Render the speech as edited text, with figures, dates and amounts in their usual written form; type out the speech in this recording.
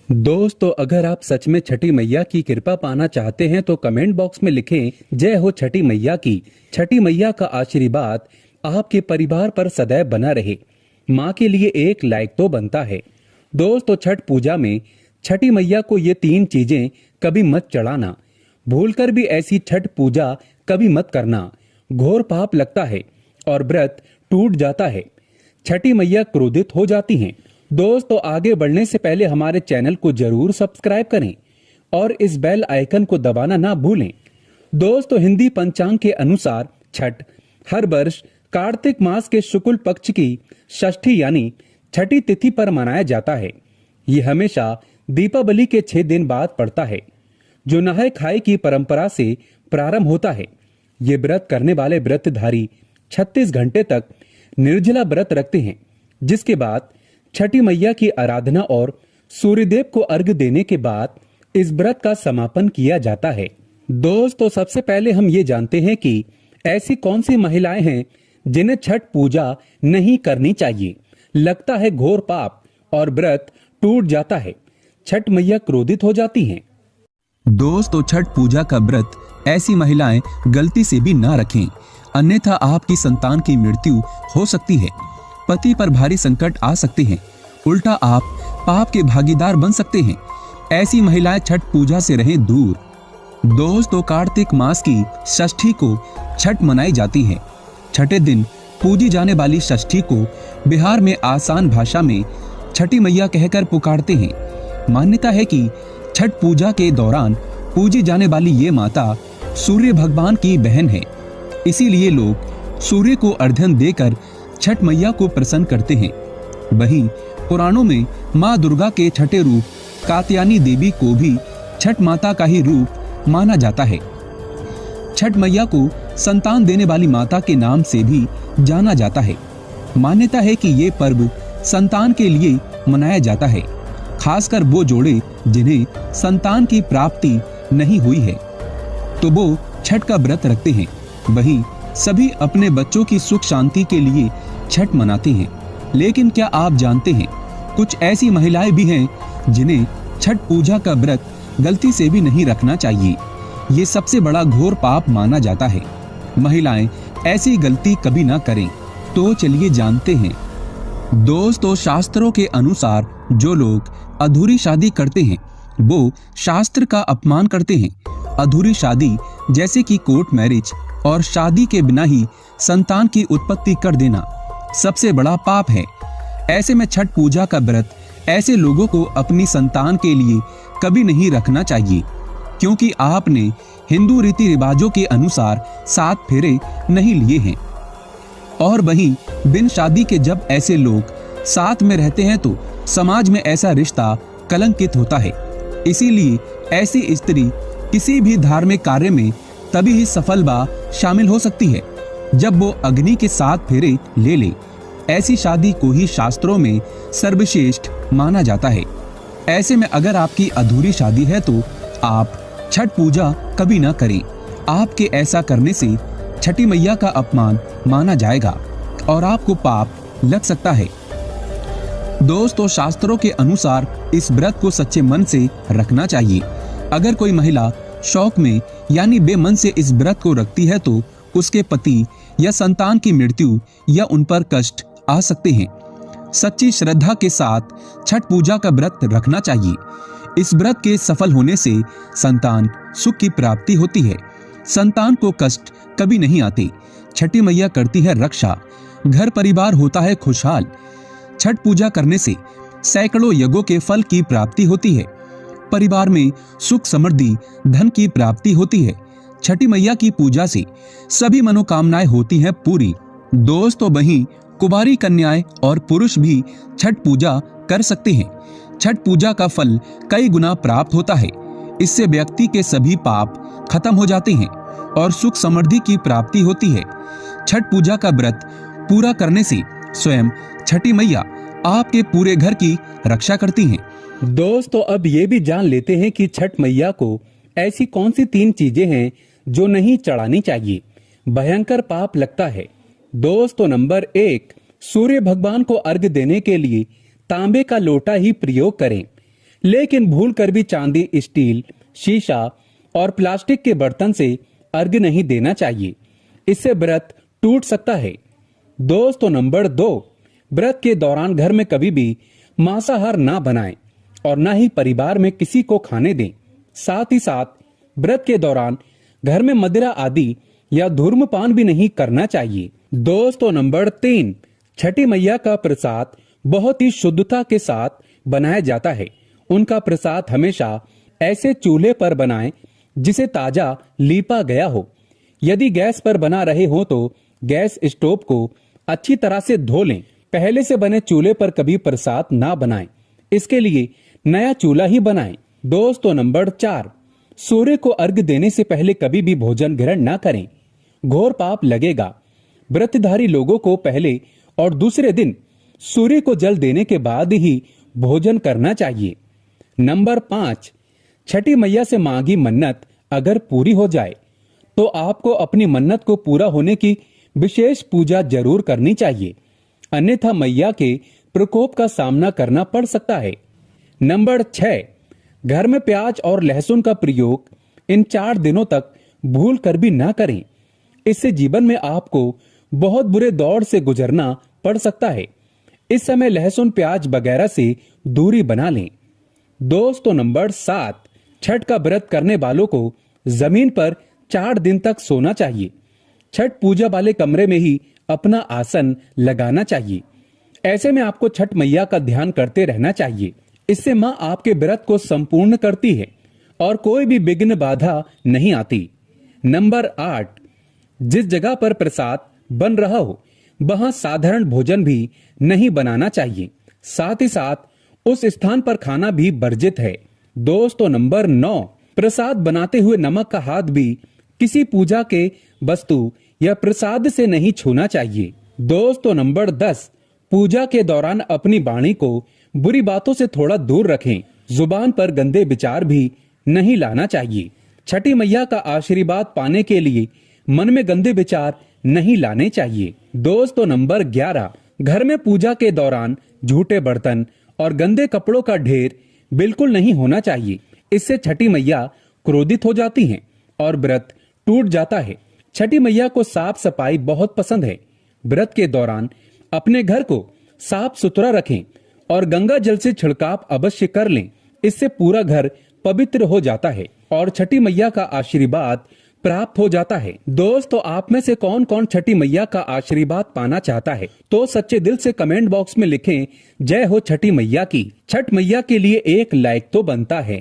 दोस्तों, अगर आप सच में छठी मैया की कृपा पाना चाहते हैं तो कमेंट बॉक्स में लिखें जय हो छठी मैया की। छठी मैया का आशीर्वाद आपके परिवार पर सदैव बना रहे। माँ के लिए एक लाइक तो बनता है। दोस्तों, छठ पूजा में छठी मैया को ये 3 चीजें कभी मत चढ़ाना। भूलकर भी ऐसी छठ पूजा कभी मत करना। घोर पाप लगता है और व्रत टूट जाता है। छठी मैया क्रोधित हो जाती हैं। दोस्तों, आगे बढ़ने से पहले हमारे चैनल को जरूर सब्सक्राइब करें और इस बेल आइकन को दबाना ना भूलें। दोस्तों, हिंदी पंचांग के अनुसार छठ हर वर्ष कार्तिक मास के शुक्ल पक्ष की षष्ठी यानी छठी तिथि पर मनाया जाता है। ये हमेशा दीपावली के 6 दिन बाद पड़ता है, जो नहाय खाए की परंपरा से प्रारंभ होता है। ये व्रत करने वाले व्रतधारी 36 घंटे तक निर्जला व्रत रखते हैं, जिसके बाद छठी मैया की आराधना और सूर्यदेव को अर्घ्य देने के बाद इस व्रत का समापन किया जाता है। दोस्तों, सबसे पहले हम ये जानते हैं कि ऐसी कौन सी महिलाएं हैं जिन्हें छठ पूजा नहीं करनी चाहिए। लगता है घोर पाप और व्रत टूट जाता है। छठ मैया क्रोधित हो जाती हैं। दोस्तों, छठ पूजा का व्रत ऐसी महिलाएं गलती से भी ना रखें, अन्यथा आपकी संतान की मृत्यु हो सकती है। पति पर भारी संकट आ सकते हैं, उल्टा आप पाप के भागीदार बन सकते हैं। ऐसी महिलाएं छठ पूजा से रहें दूर। दोस्तों, कार्तिक मास की षष्ठी को छठ मनाई जाती है। छठे दिन पूजी जाने वाली षष्ठी को बिहार में आसान भाषा में छठी मैया कहकर पुकारते हैं। मान्यता है कि छठ पूजा के दौरान पूजी जाने वाली ये माता सूर्य भगवान की बहन है। इसीलिए लोग सूर्य को अर्घ्य देकर छठ मैया को प्रसन्न करते हैं। वहीं पुराणों में माँ दुर्गा के छठे रूप कात्यायनी देवी को भी छठ माता का ही रूप माना जाता है। छठ मैया को संतान देने वाली माता के नाम से भी जाना जाता है। मान्यता है कि ये पर्व संतान के लिए मनाया जाता है, खासकर वो जोड़े जिन्हें संतान की प्राप्ति नहीं हुई है तो वो छठ का व्रत रखते हैं। वहीं सभी अपने बच्चों की सुख शांति के लिए छठ मनाते हैं। लेकिन क्या आप जानते हैं, कुछ ऐसी महिलाएं भी हैं जिन्हें छठ पूजा का व्रत गलती से भी नहीं रखना चाहिए। ये सबसे बड़ा घोर पाप माना जाता है। महिलाएं ऐसी गलती कभी ना करें। तो चलिए जानते हैं। दोस्तों, शास्त्रों के अनुसार जो लोग अधूरी शादी करते हैं वो शास्त्र का अपमान करते हैं। अधूरी शादी जैसे कि कोर्ट मैरिज और शादी के बिना ही संतान की उत्पत्ति कर देना सबसे बड़ा पाप है। ऐसे में छठ पूजा का व्रत ऐसे लोगों को अपनी संतान के लिए कभी नहीं रखना चाहिए, क्योंकि आपने हिंदू रीति रिवाजों के अनुसार 7 फेरे नहीं लिए हैं। और वहीं बिन शादी के जब ऐसे लोग साथ में रहते हैं तो समाज में ऐसा रिश्ता कलंकित होता है। इसीलिए ऐसी स्त्री किसी भी धार्मिक कार्य में तभी ही सफल व शामिल हो सकती है जब वो अग्नि के 7 फेरे ले ले। ऐसी शादी को ही शास्त्रों में सर्वश्रेष्ठ माना जाता है। ऐसे में अगर आपकी अधूरी शादी है तो आप छठ पूजा कभी ना करें। आपके ऐसा करने से छठी मैया का अपमान माना जाएगा और आपको पाप लग सकता है। दोस्तों, शास्त्रों के अनुसार इस व्रत को सच्चे मन से रखना चाहिए। अगर कोई महिला शौक में यानी बेमन से इस व्रत को रखती है तो उसके पति या संतान की मृत्यु या उन पर कष्ट आ सकते हैं। सच्ची श्रद्धा के साथ छठ पूजा का व्रत रखना चाहिए। इस व्रत के सफल होने से संतान सुख की प्राप्ति होती है। संतान को कष्ट कभी नहीं आते। छठी मैया करती है रक्षा, घर परिवार होता है खुशहाल। छठ पूजा करने से सैकड़ों यज्ञों के फल की प्राप्ति होती है। परिवार में सुख समृद्धि धन की प्राप्ति होती है। छठी मैया की पूजा से सभी मनोकामनाएं होती हैं पूरी। दोस्तों, वहीं कुंवारी कन्याएं और पुरुष भी छठ पूजा कर सकते हैं। छठ पूजा का फल कई गुना प्राप्त होता है। इससे व्यक्ति के सभी पाप खत्म हो जाते हैं और सुख समृद्धि की प्राप्ति होती है। छठ पूजा का व्रत पूरा करने से स्वयं छठी मैया आपके पूरे घर की रक्षा करती हैं। दोस्तों, अब ये भी जान लेते हैं कि छठ मैया को ऐसी कौन सी 3 चीजें हैं जो नहीं चढ़ानी चाहिए। भयंकर पाप लगता है। दोस्तों, नंबर 1, सूर्य भगवान को अर्घ्य देने के लिए तांबे का लोटा ही प्रयोग करें। लेकिन भूल कर भी चांदी, स्टील, शीशा और प्लास्टिक के बर्तन से अर्घ्य नहीं देना चाहिए, इससे व्रत टूट सकता है। दोस्तों नंबर 2, व्रत के दौरान घर में कभी भी मांसाहार ना बनाएं और ना ही परिवार में किसी को खाने दें। साथ ही साथ व्रत के दौरान घर में मदिरा आदि या धूम्रपान भी नहीं करना चाहिए। दोस्तों नंबर 3, छठी मैया का प्रसाद बहुत ही शुद्धता के साथ बनाया जाता है। उनका प्रसाद हमेशा ऐसे चूल्हे पर बनाएं जिसे ताजा लीपा गया हो। यदि गैस पर बना रहे हो तो गैस स्टोव को अच्छी तरह से धो लें। पहले से बने चूल्हे पर कभी प्रसाद ना बनाएं, इसके लिए नया चूल्हा ही बनाएं। दोस्तों नंबर 4, सूर्य को अर्घ्य देने से पहले कभी भी भोजन ग्रहण ना करें, घोर पाप लगेगा। व्रतधारी लोगों को पहले और दूसरे दिन सूर्य को जल देने के बाद ही भोजन करना चाहिए। नंबर 5, छठी मैया से मांगी मन्नत अगर पूरी हो जाए तो आपको अपनी मन्नत को पूरा होने की विशेष पूजा जरूर करनी चाहिए, अन्यथा मैया के प्रकोप का सामना करना पड़ सकता है। नंबर 6, घर में प्याज और लहसुन का प्रयोग इन 4 दिनों तक भूल कर भी ना करें, इससे जीवन में आपको बहुत बुरे दौर से गुजरना पड़ सकता है। इस समय लहसुन, प्याज वगैरह से दूरी बना लें। दोस्तों नंबर 7, छठ का व्रत करने वालों को जमीन पर 4 दिन तक सोना चाहिए। छठ पूजा वाले कमरे में ही अपना आसन लगाना चाहिए। ऐसे में आपको छठ मैया का ध्यान करते रहना चाहिए, इससे मां आपके व्रत को संपूर्ण करती है और कोई भी विघ्न बाधा नहीं आती। नंबर 8, जिस जगह पर प्रसाद बन रहा हो वहां साधारण भोजन भी नहीं बनाना चाहिए, साथ ही साथ उस स्थान पर खाना भी वर्जित है। दोस्तों नंबर 9, प्रसाद बनाते हुए नमक का हाथ भी किसी पूजा के वस्तु या प्रसाद से नहीं छूना चाहिए। दोस्तों नंबर 10, पूजा के दौरान अपनी वाणी को बुरी बातों से थोड़ा दूर रखें। जुबान पर गंदे विचार भी नहीं लाना चाहिए। छठी मैया का आशीर्वाद पाने के लिए मन में गंदे विचार नहीं लाने चाहिए। दोस्तों नंबर 11, घर में पूजा के दौरान झूठे बर्तन और गंदे कपड़ों का ढेर बिल्कुल नहीं होना चाहिए, इससे छठी मैया क्रोधित हो जाती हैं और व्रत टूट जाता है। छठी मैया को साफ सफाई बहुत पसंद है। व्रत के दौरान अपने घर को साफ सुथरा रखें और गंगा जल से छिड़काव अवश्य कर लें, इससे पूरा घर पवित्र हो जाता है और छठी मैया का आशीर्वाद प्राप्त हो जाता है। दोस्तों आप में से कौन कौन छठी मैया का आशीर्वाद पाना चाहता है तो सच्चे दिल से कमेंट बॉक्स में लिखें, जय हो छठी मैया की। छठ मैया के लिए एक लाइक तो बनता है।